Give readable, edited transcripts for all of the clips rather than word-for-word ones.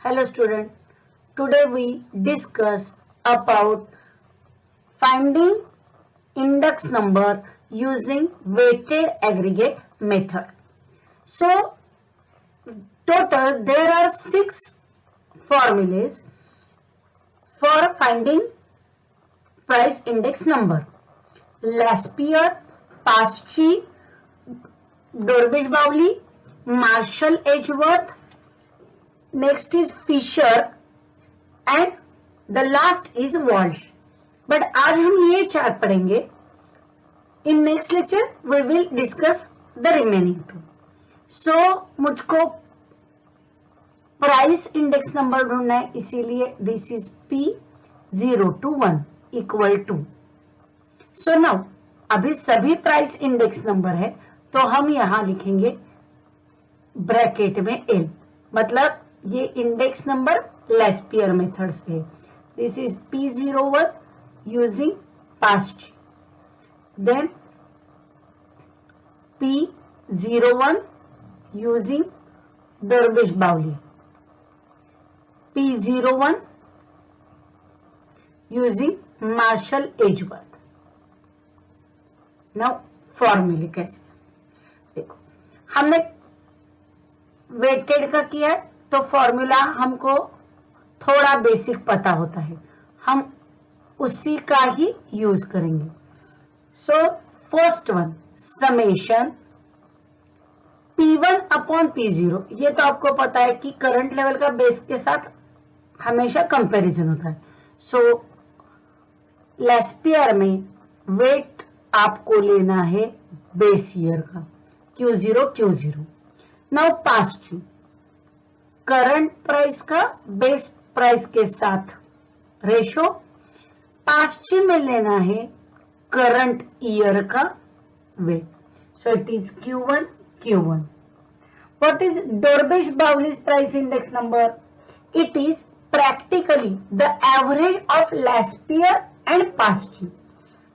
Hello student, today we discuss about finding index number using weighted aggregate method. So total there are 6 formulas for finding price index number. Laspere, Paasche, Dorbish-Bowley, Marshall-Edgeworth, next is Fisher and the last is Walsh. But आज हम ये 4 पढ़ेंगे. In next lecture we will discuss the remaining 2. So मुझको प्राइस index नंबर ढूंढना है, इसीलिए this is P021 equal to. So now अभी सभी प्राइस इंडेक्स नंबर है तो हम यहां लिखेंगे ब्रैकेट में L, मतलब ये इंडेक्स नंबर Laspere मेथड से. This is P01 using Paasche, then P01 using Dorbish-Bowley, P01 using Marshall-Edgeworth. Now फॉर्मूले कैसे देखो, हमने वेटेड का किया है तो फॉर्मूला हमको थोड़ा बेसिक पता होता है, हम उसी का ही यूज करेंगे. So first one summation P1 upon P0. ये तो आपको पता है कि करंट लेवल का बेस के साथ हमेशा कंपैरिजन होता है. सो Laspere में वेट आपको लेना है बेस ईयर का Q0. Now Paasche current price का बेस प्राइस के साथ रेशो. Paasche में लेना है करंट ईयर का weight. So it is Q1. What is Dorbish-Bowley's price index number? It is practically the average of Laspere and Paasche.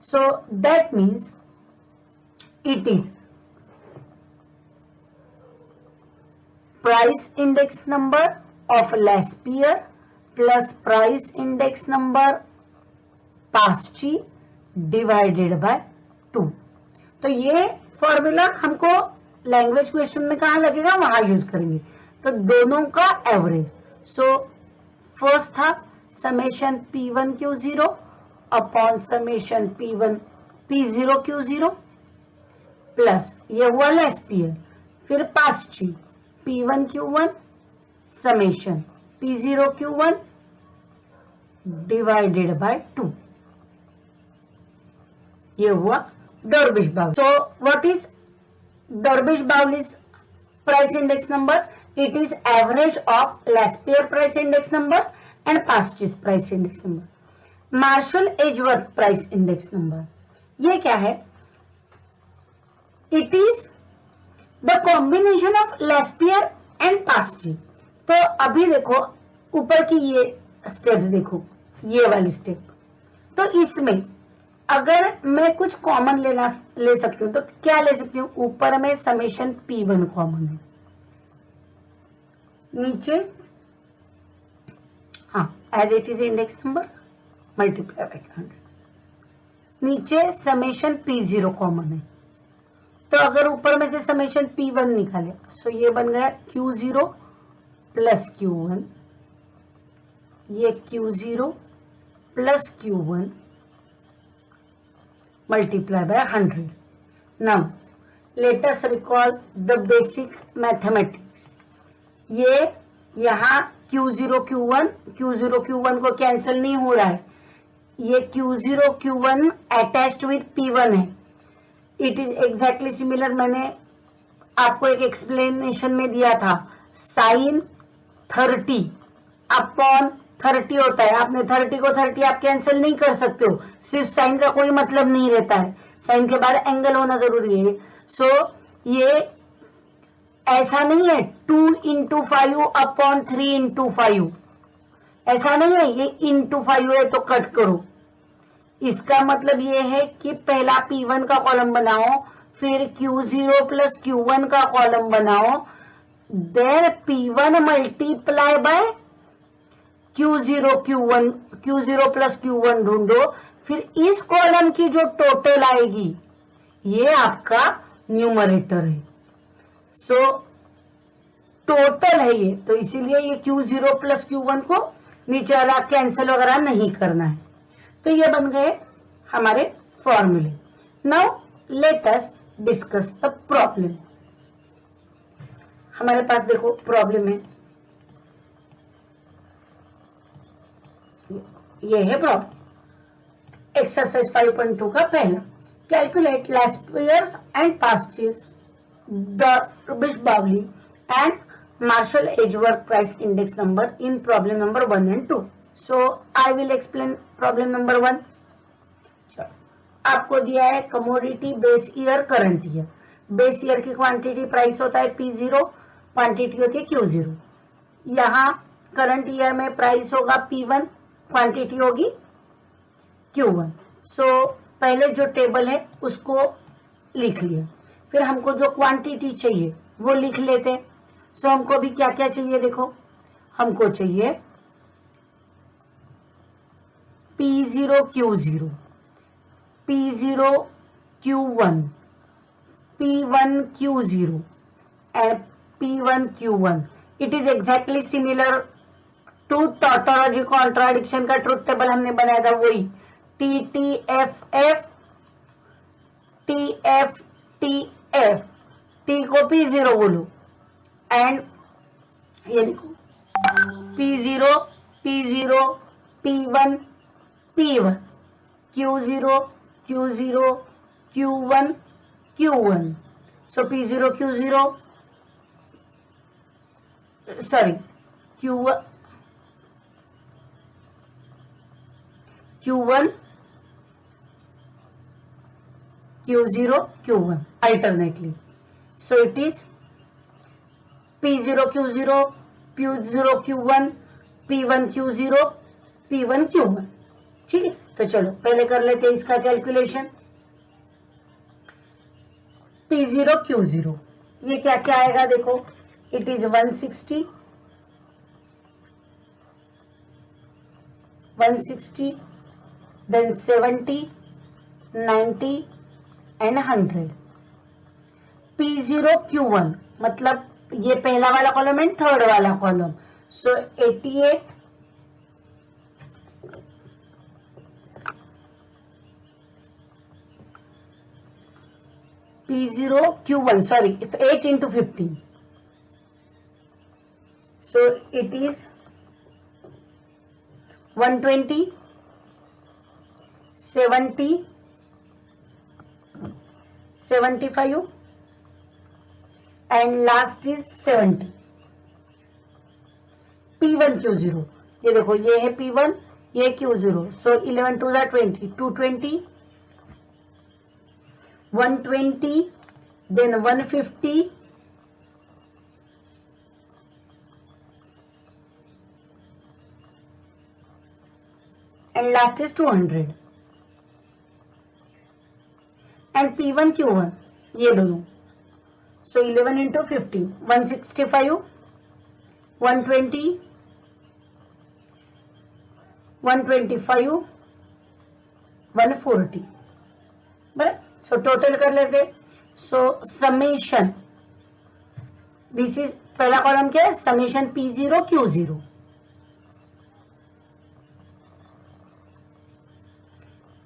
So that means it is price index number of Laspere plus price index number Paasche divided by 2. तो ये formula हमको language question में कहाँ लगेगा, वहां use करेंगे. तो दोनों का एवरेज. सो फर्स्ट था summation P1 Q0 upon summation P0 Q0 plus ये हुआ Laspere, फिर Paasche P1 Q1 summation P0 Q1 divided by 2. ये हुआ Dorbish-Bowley. So what is Dorbish-Bowley's price index number? It is average of Laspere price index number and Paasche's price index number. Marshall-Edgeworth price index number ये क्या है? It is the combination of Laspere and Paasche. तो अभी देखो ऊपर की ये steps देखो, ये वाली स्टेप. तो इसमें अगर मैं कुछ कॉमन ले सकती हूँ तो क्या ले सकती हूँ? ऊपर में समेशन P1 कॉमन है, नीचे हाँ as it is index number multiply by 100, नीचे समेशन P0 कॉमन है. तो अगर ऊपर में से समेशन P1 निकाले सो ये बन गया Q0 प्लस Q1, ये Q0 plus Q1 multiply by 100. Now let us recall the basic mathematics. ये यहाँ Q0 Q1 को कैंसिल नहीं हो रहा है, ये Q0 Q1 attached with P1 है. इट इज एग्जैक्टली सिमिलर, मैंने आपको एक एक्सप्लेनेशन में दिया था. साइन 30 अपॉन 30 होता है. आपने 30 को 30 आप कैंसिल नहीं कर सकते हो, सिर्फ साइन का कोई मतलब नहीं रहता है, साइन के बाद एंगल होना जरूरी है. सो ये ऐसा नहीं है 2 इंटू 5 अपॉन 3 इंटू 5, ऐसा नहीं है. ये इंटू 5 है तो कट करो. इसका मतलब ये है कि पहला P1 का कॉलम बनाओ, फिर Q0 प्लस Q1 का कॉलम बनाओ, then P1 multiply by Q0 plus Q1 ढूंढो, फिर इस कॉलम की जो टोटल आएगी ये आपका न्यूमरेटर है। सो टोटल है ये, तो इसीलिए ये Q0 प्लस Q1 को नीचे वाला कैंसिल वगैरह नहीं करना है। तो ये बन गए हमारे फॉर्मूले। Now let us discuss the problem. हमारे पास देखो प्रॉब्लम है, ये है प्रॉब्लम। एक्सरसाइज 5.2 का पहला, calculate last years and past years रबिश Bowley and Marshall Edgeworth price index number in problem number 1 and 2. So I will explain problem number 1। आपको दिया है commodity base year current year. Base year की quantity price होता है P0, quantity होती है Q0। यहाँ करंट ईयर में प्राइस होगा P1, क्वांटिटी होगी Q1। सो पहले जो टेबल है उसको लिख लिया, फिर हमको जो क्वांटिटी चाहिए वो लिख लेते हैं। सो हमको अभी क्या क्या चाहिए देखो, हमको चाहिए P0 Q0, P0 Q1, P1 Q0 and P1 Q1. It is exactly similar to tautology contradiction का ट्रुथ टेबल हमने बनाया था, वही TTFF TFTF, T को P0 बोलो एंड ये देखो P0 P0 P1 P1 Q0 Q0 Q1 Q1। So P0 Q0 sorry Q1 Q1 Q0 Q1 alternately. So it is P0 Q0 P0 Q1 P1 Q0 P1 Q1। ठीक है, तो चलो पहले कर लेते हैं इसका कैलकुलेशन। P0 Q0 ये क्या क्या आएगा देखो, it is 160 then 70 90 and 100। P0 Q1 मतलब ये पहला वाला कॉलम एंड थर्ड वाला column. So 88 P0 Q1 sorry 8 into 15, so it is 120 70 75 and last is 70। P1 Q0 ये देखो, ये है P1 ये Q0, so 11 to the 20 220 120 then 150 and last is 200 and P1 Q1 ये दोनों। So 11 into 50 165 120 125 140 बराबर। So total कर लेते। सो समेशन, दिस इज पहला कॉलम क्या है, summation P0 Q0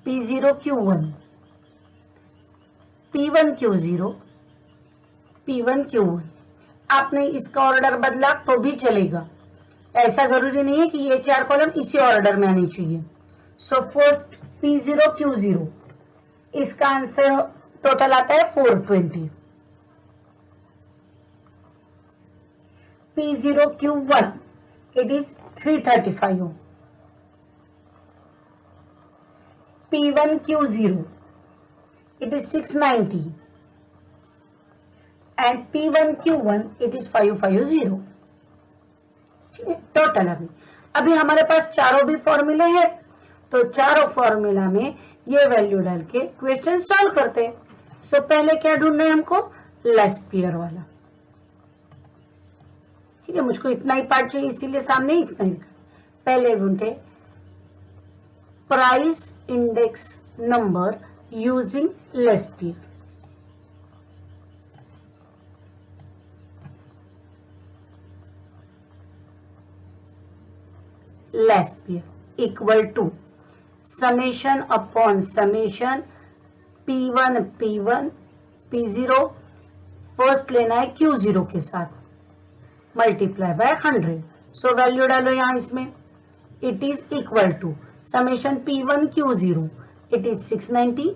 P0 Q1 P1 Q0 P1 Q1। आपने इसका ऑर्डर बदला तो भी चलेगा, ऐसा जरूरी नहीं है कि ये चार कॉलम इसी ऑर्डर में आनी चाहिए। सो फर्स्ट P0 Q0 इसका आंसर टोटल आता है 420। P0 Q1 it is 335। P1 Q0 it is 690 and P1 Q1 it is 550। ठीक है, टोटल अभी हमारे पास चारों भी फॉर्मूले हैं, तो चारों फॉर्मूला में ये वैल्यू डाल के क्वेश्चन सॉल्व करते हैं। सो पहले क्या ढूंढना है हमको, लेस्ट ईयर वाला। ठीक है, मुझको इतना ही पार्ट चाहिए इसीलिए सामने इतना ही लिखा। पहले ढूंढे price index number using Laspeyres. Laspeyres equal to summation upon summation P1 P1 P0 first लेना है Q0 के साथ मल्टीप्लाई बाय 100। सो वैल्यू डालो यहां इसमें। It is equal to summation P1 Q0 it is 690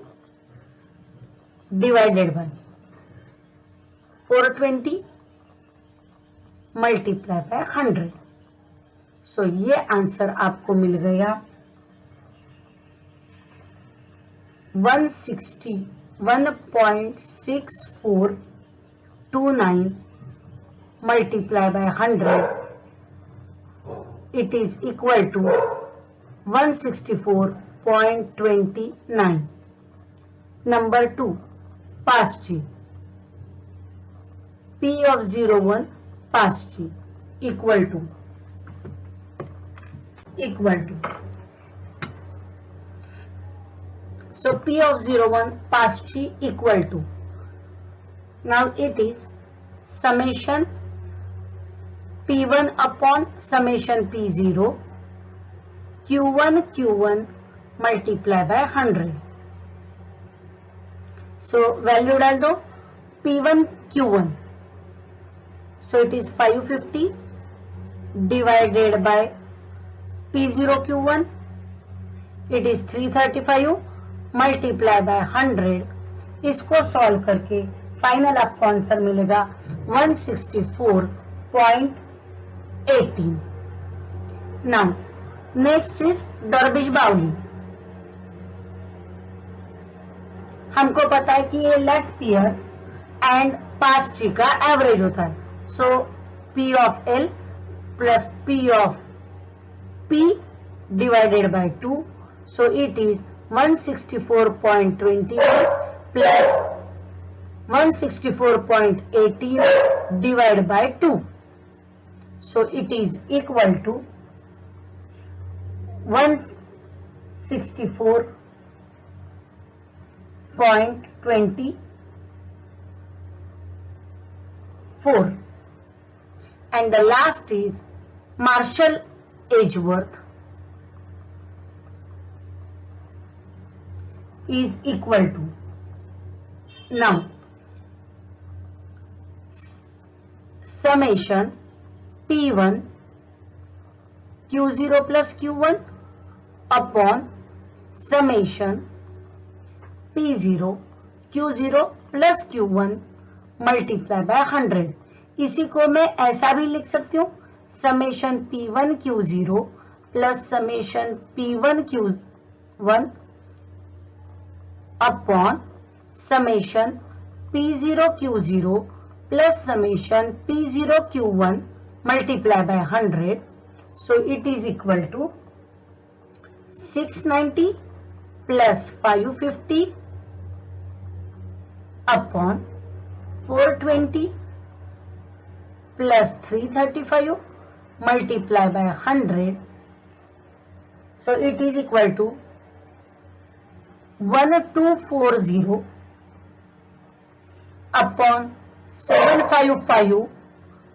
divided by 420 multiply by 100। So ये answer आपको मिल गया 161.6429 multiply by 100. It is equal to 164.29. Number 2, pass G. P of 01 pass G equal to so P of 01 pass G equal to, now it is summation P1 upon summation P0 Q1 multiply by 100. So value डाल दो P1 Q1, so it is 550 divided by P0 Q1 it is 335 multiply by 100। इसको solve करके final आपको answer मिलेगा 164.18। Now next is डॉर्बिश बाउली। हमको पता है कि ये लेस्पियर एंड पास जी का एवरेज होता है। सो P of L plus P of P divided by 2, so it is 164.28 plus 164.18 divided by 2. So it is equal to 164.24. And the last is Marshall Edgeworth is equal to, now summation P1 Q0 plus Q1 upon summation P0 Q0 plus Q1 multiply by 100। इसी को मैं ऐसा भी लिख सकती हूँ summation P1 Q0 plus summation P1 Q1 upon summation P0 Q0 plus summation P0 Q1 multiply by 100. So it is equal to 690 plus 550 upon 420 plus 335 multiply by 100. So it is equal to 1240 upon 755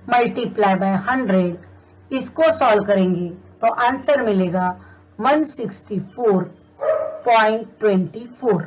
multiply by 100। इसको solve करेंगे तो answer मिलेगा 164.24।